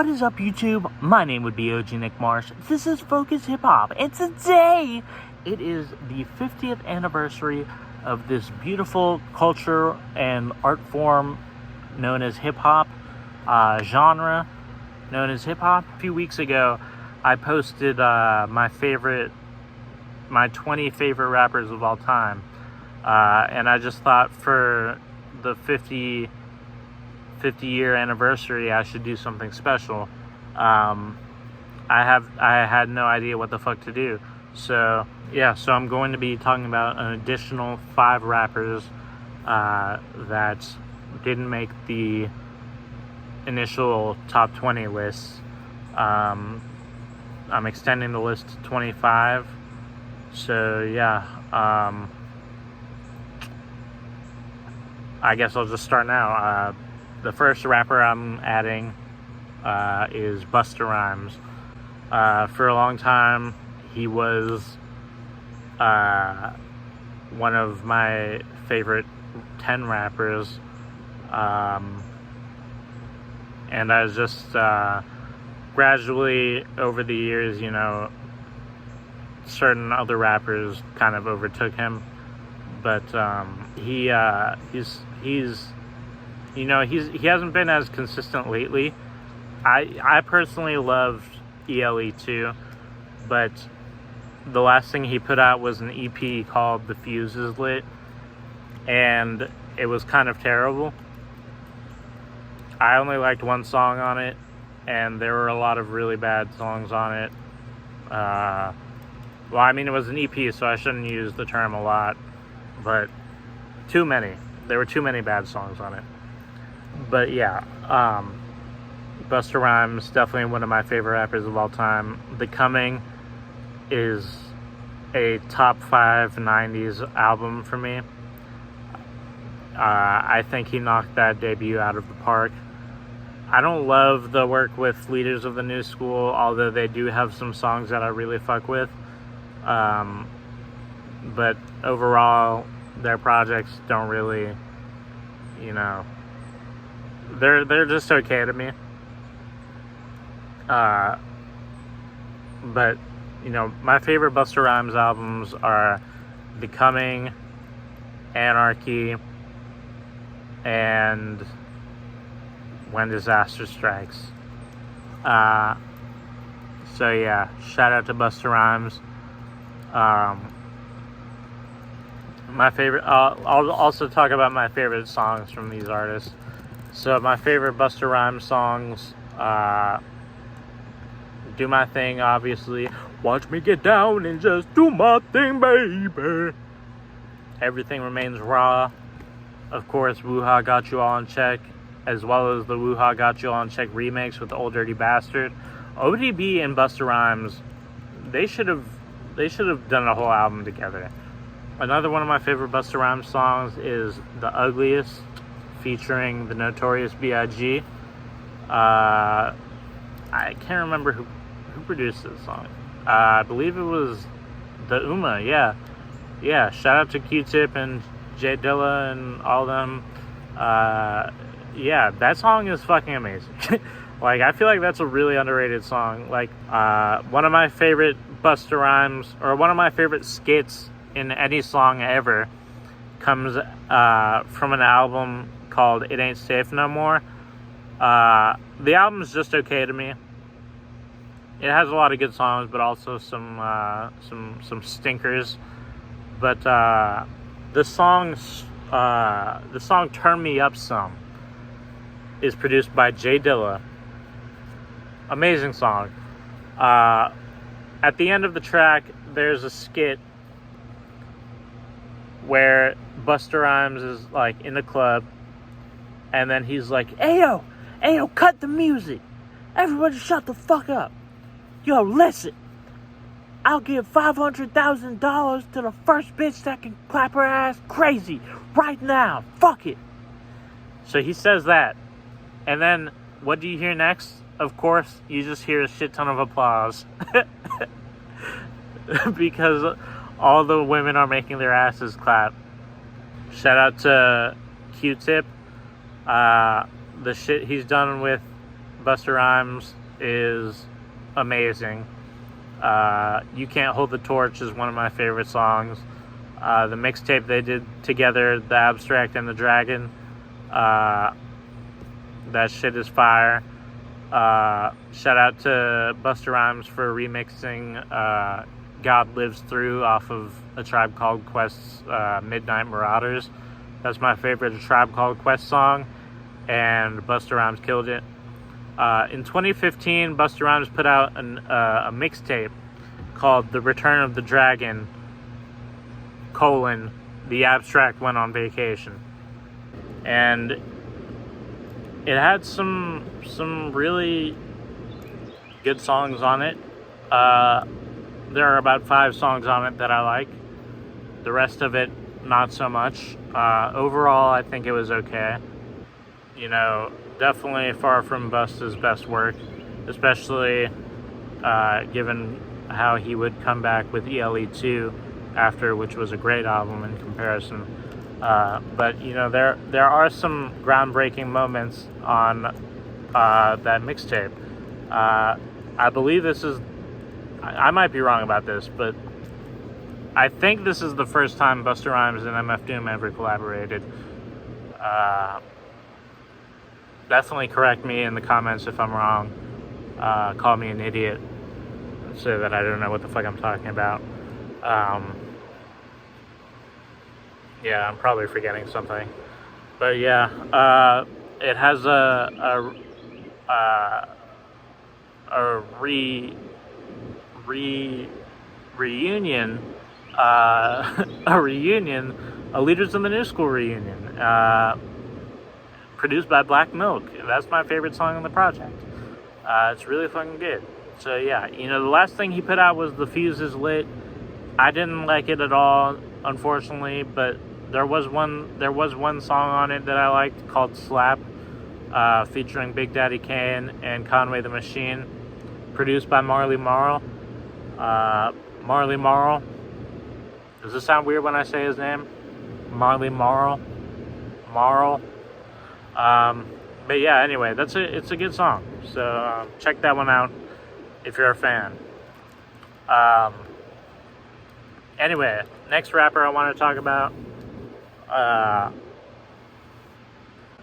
What is up, YouTube? My name would be OG Nick Marsh. This is Focus Hip Hop, and today it is the 50th anniversary of this beautiful culture and art form known as hip hop, genre known as hip hop. A few weeks ago, I posted my 20 favorite rappers of all time, and I just thought for the 50-year anniversary, I should do something special. I had no idea what the fuck to do. So I'm going to be talking about an additional 5 rappers that didn't make the initial top 20 list. I'm extending the list to 25. So I guess I'll just start now. The first rapper I'm adding is Busta Rhymes. For a long time, he was one of my favorite 10 rappers. And I was just gradually, over the years, certain other rappers kind of overtook him. But he hasn't been as consistent lately. I personally loved ELE2, but the last thing he put out was an EP called The Fuse Is Lit, and it was kind of terrible. I only liked one song on it, and there were a lot of really bad songs on it. It was an EP, so I shouldn't use the term a lot, but too many. There were too many bad songs on it. But Busta Rhymes, definitely one of my favorite rappers of all time. The Coming is a top 5 90s album for me. I think he knocked that debut out of the park. I don't love the work with Leaders of the New School, although they do have some songs that I really fuck with. But overall, their projects don't really, they're just okay to me. But my favorite Busta Rhymes albums are The Coming, Anarchy, and When Disaster Strikes. Shout out to Busta Rhymes. My favorite. I'll also talk about my favorite songs from these artists. So my favorite Busta Rhymes songs: "Do My Thing," obviously. "Watch Me Get Down and Just Do My Thing, Baby." "Everything Remains Raw." Of course, Woo-Ha Got You All in Check, as well as the Woo-Ha Got You All in Check remix with the Old Dirty Bastard. ODB and Busta Rhymes, they should have done a whole album together. Another one of my favorite Busta Rhymes songs is "The Ugliest," featuring the Notorious B.I.G. I can't remember who produced this song. I believe it was the Uma. Yeah. Shout out to Q-Tip and Jay Dilla and all them. That song is fucking amazing. I feel like that's a really underrated song. One of my favorite Busta Rhymes, or one of my favorite skits in any song ever, comes from an album called "It Ain't Safe No More." The album's just okay to me. It has a lot of good songs, but also some stinkers. But the song "Turn Me Up Some" is produced by Jay Dilla. Amazing song. At the end of the track, there's a skit where Busta Rhymes is in the club, and then he's like, Ayo, cut the music. Everybody shut the fuck up. Yo, listen. I'll give $500,000 to the first bitch that can clap her ass crazy right now. Fuck it. So he says that. And then what do you hear next? Of course, you just hear a shit ton of applause. Because all the women are making their asses clap. Shout out to Q-Tip. The shit he's done with Busta Rhymes is amazing. You Can't Hold the Torch is one of my favorite songs. The mixtape they did together, The Abstract and the Dragon, that shit is fire. Shout out to Busta Rhymes for remixing God Lives Through off of A Tribe Called Quest's Midnight Marauders. That's my favorite Tribe Called Quest song, and Busta Rhymes killed it. In 2015, Busta Rhymes put out a mixtape called The Return of the Dragon, The Abstract Went on Vacation. And it had some really good songs on it. There are about 5 songs on it that I like. The rest of it, not so much. Overall, I think it was okay. You know, definitely far from Busta's best work, especially given how he would come back with ELE2 after, which was a great album in comparison. But, you know, there are some groundbreaking moments on that mixtape. I believe this is... I might be wrong about this, but I think this is the first time Busta Rhymes and MF Doom ever collaborated. Definitely correct me in the comments if I'm wrong. Call me an idiot. So that I don't know what the fuck I'm talking about. Yeah, I'm probably forgetting something. But yeah, it has a reunion, a Leaders in the New School reunion, produced by Black Milk. That's my favorite song on the project. It's really fucking good. So yeah, you know, the last thing he put out was The Fuse Is Lit. I didn't like it at all, unfortunately, but there was one song on it that I liked called Slap, featuring Big Daddy Kane and Conway the Machine, produced by Marley Marl. Marley Marl. Does this sound weird when I say his name? Marley Marl. Marl. But yeah, anyway, it's a good song. So check that one out if you're a fan. Anyway, next rapper I want to talk about,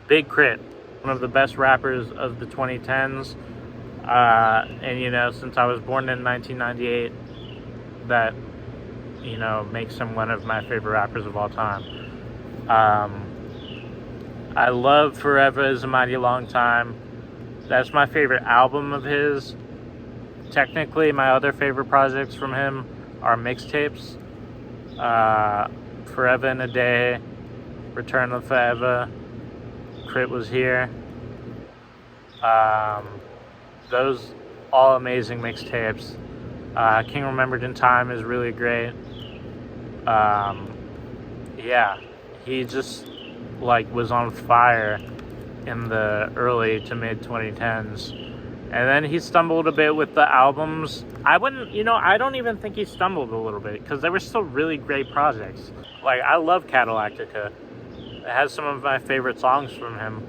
Big K.R.I.T., one of the best rappers of the 2010s. And, you know, since I was born in 1998, that, you know, makes him one of my favorite rappers of all time. I love Forever Is a Mighty Long Time. That's my favorite album of his. Technically, my other favorite projects from him are mixtapes. Forever in a Day, Return of Forever, K.R.I.T. Was Here. Those all amazing mixtapes. King Remembered in Time is really great. Yeah, he just was on fire in the early to mid 2010s, and then he stumbled a bit with the albums. I don't even think he stumbled a little bit, because they were still really great projects. I love Cadillactica. It has some of my favorite songs from him.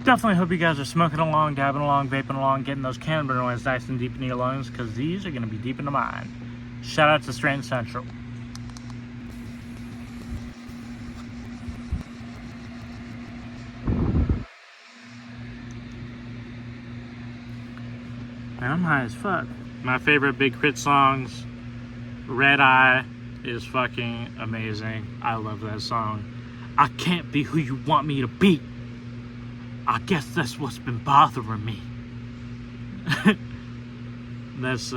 Definitely hope you guys are smoking along, dabbing along, vaping along, getting those cannabinoids nice and deep in your lungs, because these are going to be deep into mine. Shout out to Strain Central. Man, I'm high as fuck. My favorite Big K.R.I.T. songs, Red Eye is fucking amazing. I love that song. I can't be who you want me to be. I guess that's what's been bothering me. That's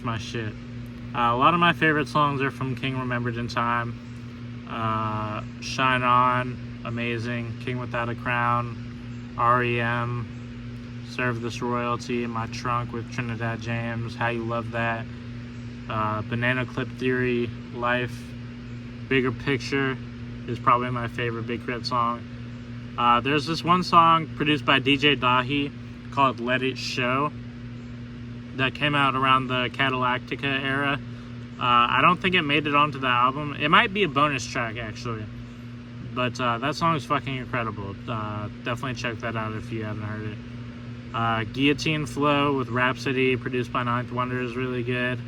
my shit. A lot of my favorite songs are from King Remembered in Time. Shine On, amazing. King Without a Crown, R.E.M., Serve This Royalty, My Trunk with Trinidad James, How You Love That, Banana Clip Theory, Life, Bigger Picture is probably my favorite Big K.R.I.T. song. There's this one song produced by DJ Dahi called Let It Show that came out around the Cadillactica era. I don't think it made it onto the album. It might be a bonus track, actually. But that song is fucking incredible. Definitely check that out if you haven't heard it. Guillotine Flow with Rhapsody, produced by Ninth Wonder, is really good.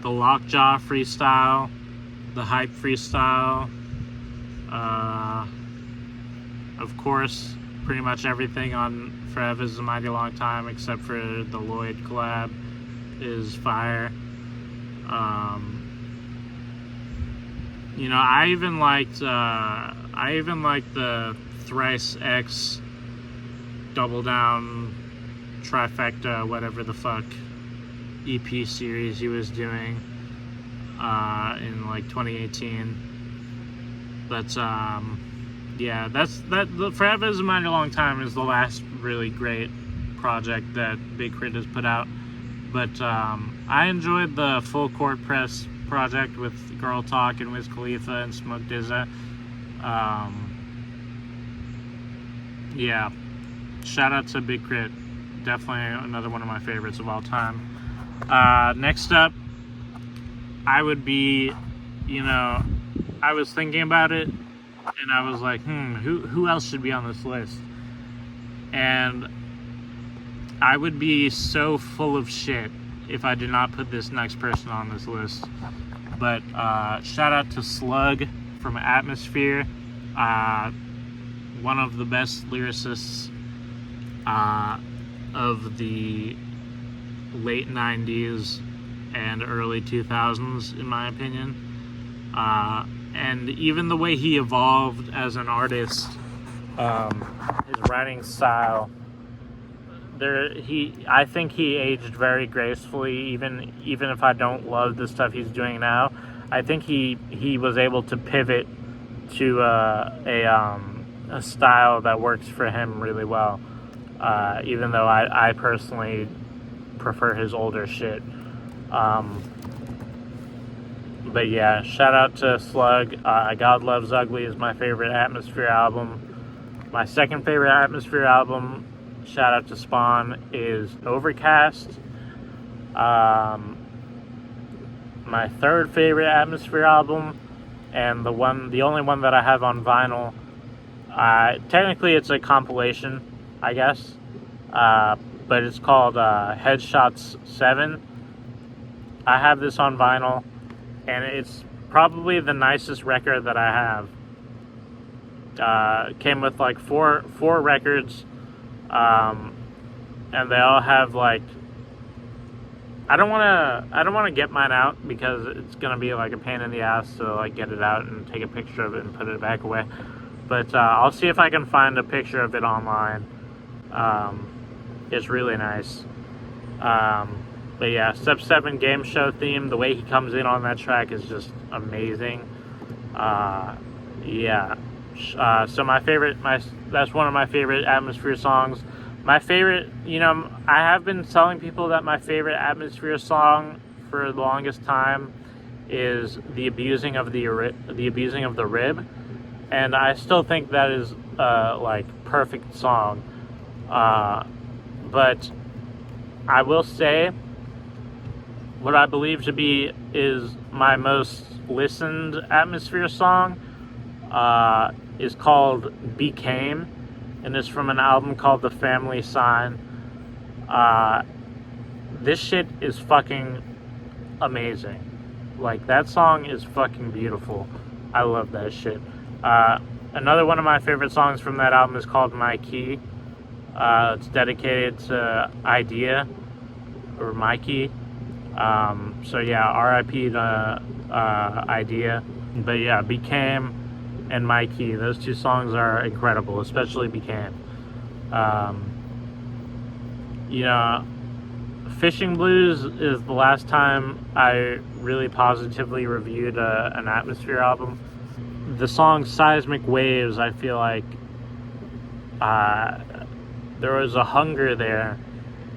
The Lockjaw freestyle, the Hype freestyle, of course, pretty much everything on Forever Is a Mighty Long Time except for the Lloyd collab is fire. You know, I even liked the Thrice X Double Down Trifecta, whatever the fuck EP series he was doing in like 2018. But yeah, the Forever Is a Mighty Long Time is the last really great project that Big Crit has put out. But I enjoyed the Full Court Press project with Girl Talk and Wiz Khalifa and Smoke DZA. Yeah, shout out to Big Crit. Definitely another one of my favorites of all time. Next up, I would be, you know, I was thinking about it and I was like, who else should be on this list? And I would be so full of shit if I did not put this next person on this list. But shout out to Slug from Atmosphere, one of the best lyricists of the late 90s and early 2000s, in my opinion. And even the way he evolved as an artist, his writing style, I think he aged very gracefully. Even if I don't love the stuff he's doing now, I think he was able to pivot to a style that works for him really well. Even though I personally prefer his older shit. But yeah, shout out to Slug. God Loves Ugly is my favorite Atmosphere album. My second favorite Atmosphere album, shout out to Spawn, is Overcast. My third favorite Atmosphere album, and the only one that I have on vinyl, technically it's a compilation, I guess, but it's called Headshots 7. I have this on vinyl, and it's probably the nicest record that I have. Came with like four records, and they all have like, I don't want to get mine out because it's gonna be like a pain in the ass to like get it out and take a picture of it and put it back away. But I'll see if I can find a picture of it online. It's really nice. But yeah, Step 7 game show theme, the way he comes in on that track is just amazing. Yeah. So that's one of my favorite Atmosphere songs. My favorite, I have been telling people that my favorite Atmosphere song for the longest time is the abusing of the rib, and I still think that is like perfect song. But I will say, what I believe to be is my most listened Atmosphere song is called Became, and it's from an album called The Family Sign. This shit is fucking amazing. Like, that song is fucking beautiful. I love that shit. Another one of my favorite songs from that album is called My Key. It's dedicated to Idea, or Mikey. So yeah, R.I.P. to Idea. But yeah, Became and My Key, those two songs are incredible, especially Became. Fishing Blues is the last time I really positively reviewed an Atmosphere album. The song Seismic Waves, I feel like there was a hunger there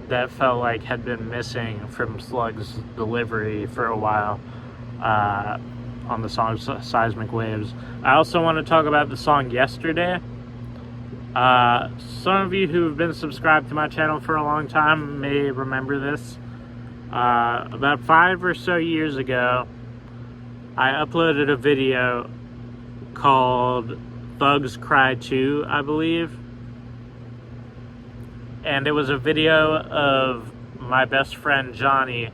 that felt like had been missing from Slug's delivery for a while on the song Seismic Waves. I also want to talk about the song Yesterday. Some of you who have been subscribed to my channel for a long time may remember this. About 5 or so years ago, I uploaded a video called Thugs Cry Too, I believe. And it was a video of my best friend Johnny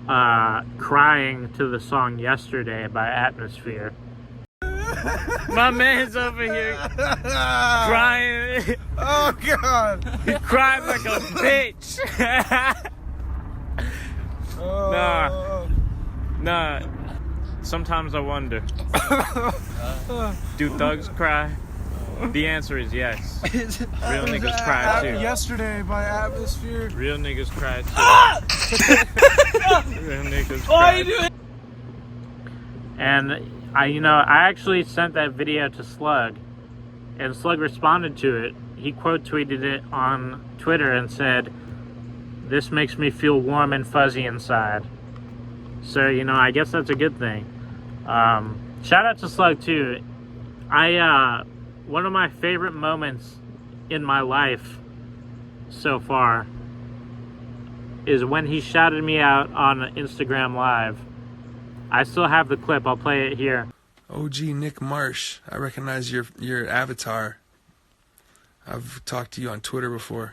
crying to the song Yesterday by Atmosphere. My man's over here crying. Oh, God. He cried like a bitch. Nah. Sometimes I wonder, do thugs cry? The answer is yes. Real niggas cry too. Yesterday by Atmosphere. Real niggas cry too. Real niggas cry. Why are you doing? And I actually sent that video to Slug, and Slug responded to it. He quote tweeted it on Twitter and said, "This makes me feel warm and fuzzy inside." So, I guess that's a good thing. Shout out to Slug too. One of my favorite moments in my life so far is when he shouted me out on Instagram Live. I still have the clip. I'll play it here. OG Nick Marsh. I recognize your avatar. I've talked to you on Twitter before.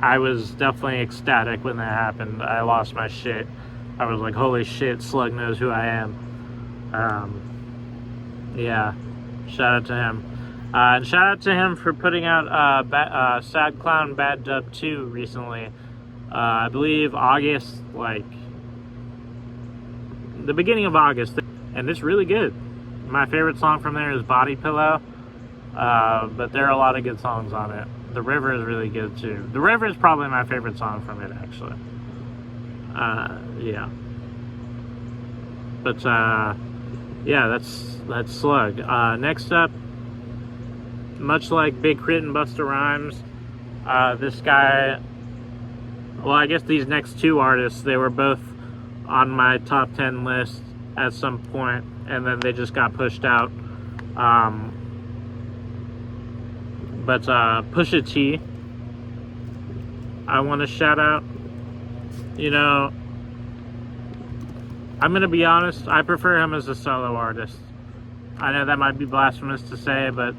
I was definitely ecstatic when that happened. I lost my shit. I was like, holy shit, Slug knows who I am. Yeah, shout out to him. And shout out to him for putting out Sad Clown Bad Dub 2 recently. I believe August, the beginning of August. And it's really good. My favorite song from there is Body Pillow. But there are a lot of good songs on it. The River is really good too. The River is probably my favorite song from it, actually. Yeah. But, yeah, that's Slug. Next up, much like Big Crit and Busta Rhymes, this guy, well, I guess these next two artists, they were both on my top 10 list at some point, and then they just got pushed out. But Pusha T, I want to shout out. I'm going to be honest, I prefer him as a solo artist. I know that might be blasphemous to say, but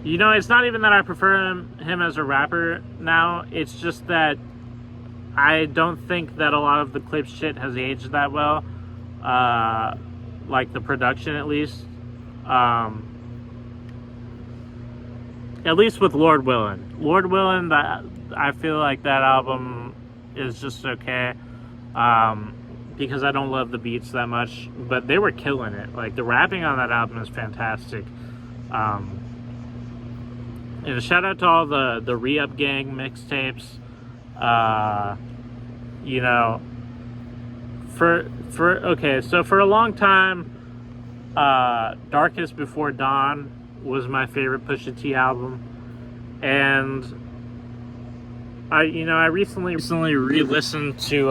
it's not even that I prefer him as a rapper now. It's just that I don't think that a lot of the clip shit has aged that well. Like the production, at least. At least with Lord Willin'. Lord Willin', I feel like that album is just okay. Because I don't love the beats that much. But they were killing it. Like, the rapping on that album is fantastic. And shout out to all the Re-Up Gang mixtapes. So for a long time, Darkest Before Dawn was my favorite Pusha T album, and I recently re-listened to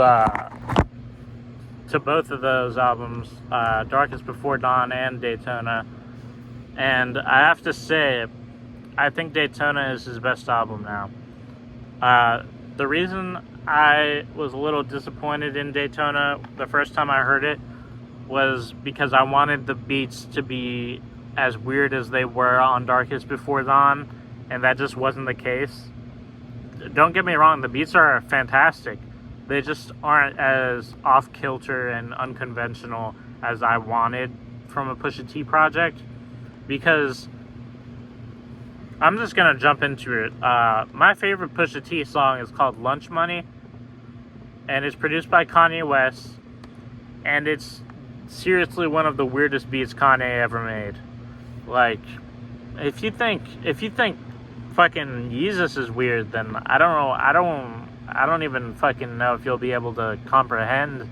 both of those albums, Darkest Before Dawn and Daytona, and I have to say, I think Daytona is his best album now. The reason I was a little disappointed in Daytona the first time I heard it was because I wanted the beats to be as weird as they were on Darkest Before Dawn, and that just wasn't the case. Don't get me wrong, the beats are fantastic. They just aren't as off-kilter and unconventional as I wanted from a Pusha T project, because I'm just going to jump into it. My favorite Pusha T song is called Lunch Money, and it's produced by Kanye West, and it's seriously one of the weirdest beats Kanye ever made. Like, if you think fucking Yeezus is weird, then I don't even fucking know if you'll be able to comprehend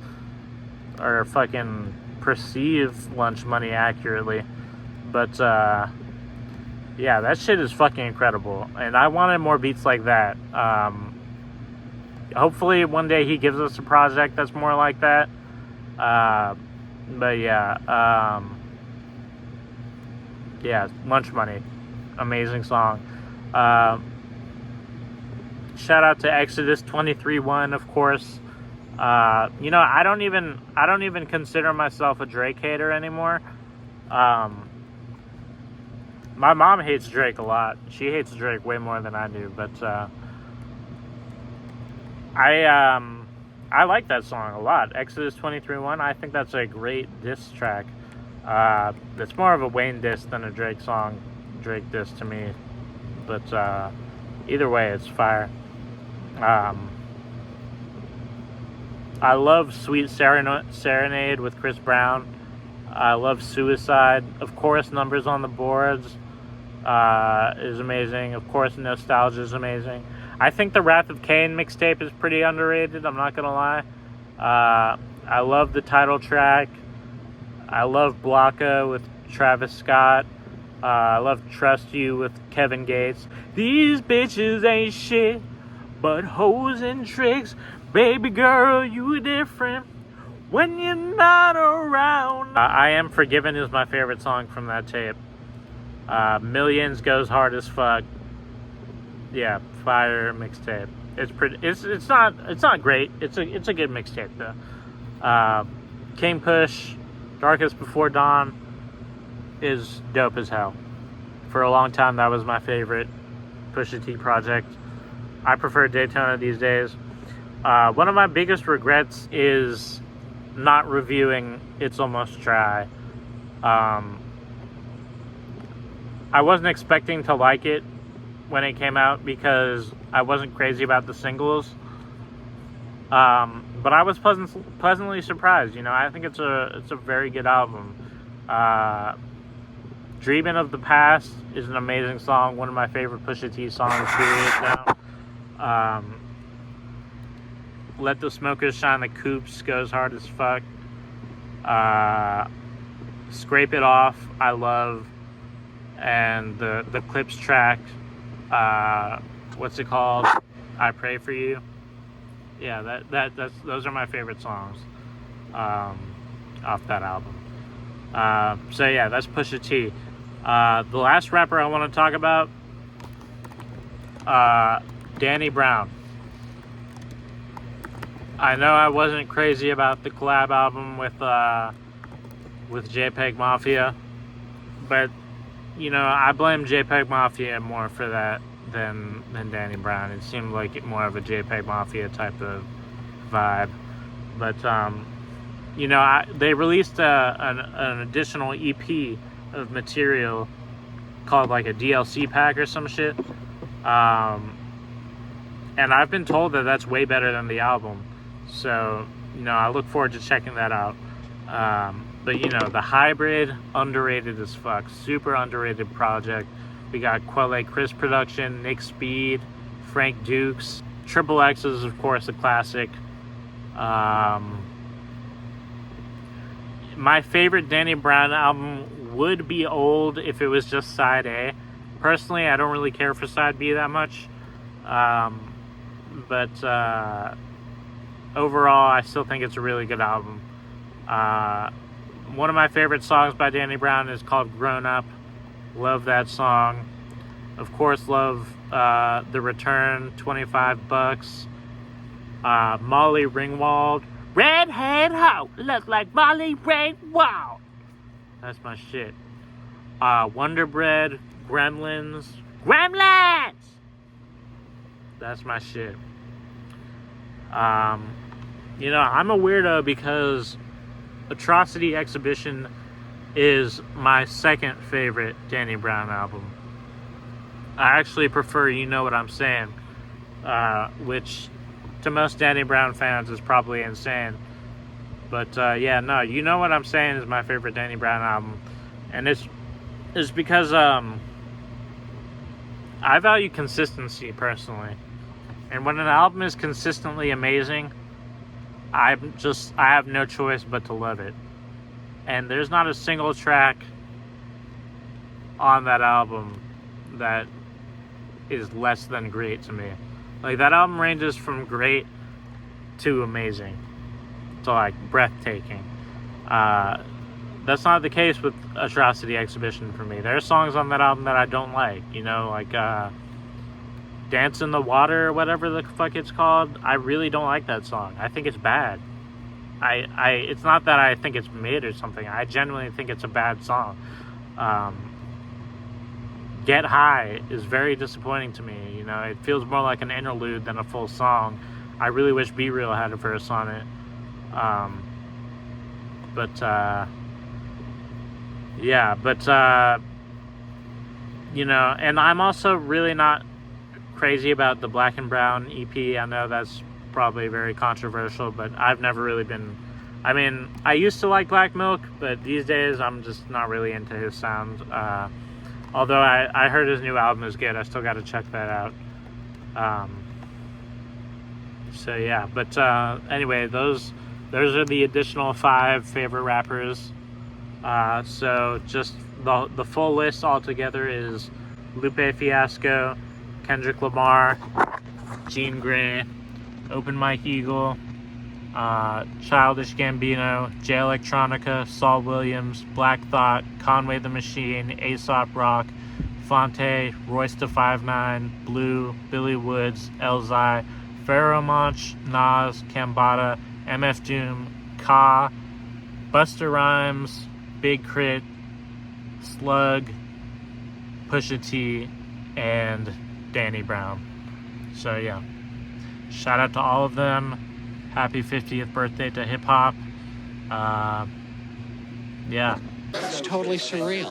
or fucking perceive Lunch Money accurately. But yeah, that shit is fucking incredible, and I wanted more beats like that. Hopefully one day he gives us a project that's more like that. But yeah, yeah, Lunch Money, amazing song. Shout out to Exodus 23-1, of course. I don't even consider myself a Drake hater anymore. My mom hates Drake a lot. She hates Drake way more than I do, but I like that song a lot. Exodus 23:1. I think that's a great diss track. It's more of a Wayne diss than a Drake song. Drake diss to me, but either way, it's fire. I love Sweet Serenade with Chris Brown. I love Suicide. Of course, Numbers on the Boards is amazing. Of course, Nostalgia is amazing. I think the Wrath of Cain mixtape is pretty underrated. I'm not going to lie. I love the title track. I love Blocka with Travis Scott. I love Trust You with Kevin Gates. These bitches ain't shit but hoes and tricks. Baby girl, you different when you're not around. I Am Forgiven is my favorite song from that tape. Millions goes hard as fuck. Yeah, fire mixtape. It's pretty. It's not great. It's a good mixtape though. King Push, Darkest Before Dawn is dope as hell. For a long time, that was my favorite Pusha T project. I prefer Daytona these days. One of my biggest regrets is not reviewing It's Almost Dry. I wasn't expecting to like it when it came out because I wasn't crazy about the singles. But I was pleasantly surprised. I think it's a very good album. Dreamin' of the Past is an amazing song. One of my favorite Pusha T songs, period, now. Let the Smokers Shine the Coops goes hard as fuck. Scrape It Off, I love. And the Clips track, what's it called? I Pray For You. Yeah, those are my favorite songs off that album. So yeah, that's Pusha T. The last rapper I want to talk about, Danny Brown. I know I wasn't crazy about the collab album with JPEG Mafia, but I blame JPEG Mafia more for that than Danny Brown. It seemed like more of a JPEG Mafia type of vibe, but they released an additional EP of material called like a DLC pack or some shit, and I've been told that that's way better than the album. So, I look forward to checking that out. But, the Hybrid, underrated as fuck. Super underrated project. We got Quelle Chris production, Nick Speed, Frank Dukes. Triple X is, of course, a classic. My favorite Danny Brown album would be Old if it was just Side A. Personally, I don't really care for Side B that much. But overall, I still think it's a really good album. One of my favorite songs by Danny Brown is called Grown Up. Love that song. Of course, love The Return, $25. Molly Ringwald. Redhead hoe, look like Molly Ringwald. That's my shit. Wonder Bread, Gremlins. That's my shit. I'm a weirdo because Atrocity Exhibition is my second favorite Danny Brown album. I actually prefer You Know What I'm Saying, which to most Danny Brown fans is probably insane. But You Know What I'm Saying is my favorite Danny Brown album. And it's because I value consistency personally. And when an album is consistently amazing, I have no choice but to love it. And there's not a single track on that album that is less than great to me. Like, that album ranges from great to amazing to like breathtaking. That's not the case with Atrocity Exhibition for me. There are songs on that album that I don't like, like Dance in the Water or whatever the fuck it's called. I really don't like that song. I think it's bad. It's not that I think it's mid or something. I genuinely think it's a bad song. Get High is very disappointing to me. You know, it feels more like an interlude than a full song. I really wish Be Real had a verse on it. You know, and I'm also really not crazy about the Black and Brown EP. I know that's probably very controversial, but I've never really been... I mean, I used to like Black Milk, but these days I'm just not really into his sound. Although I heard his new album is good. I still got to check that out. So yeah, but anyway, those are the additional 5 favorite rappers. So just the full list altogether is Lupe Fiasco, Kendrick Lamar, Jean Grey, Open Mike Eagle, Childish Gambino, Jay Electronica, Saul Williams, Black Thought, Conway the Machine, Aesop Rock, Fonte, Royce da 5'9", Blue, Billy Woods, Elzai, Pharoah Monch, Nas, Kambada, MF Doom, Ka, Busta Rhymes, Big Crit, Slug, Pusha T, and Danny Brown. So yeah, shout out to all of them. Happy 50th birthday to hip hop. Yeah. It's totally surreal.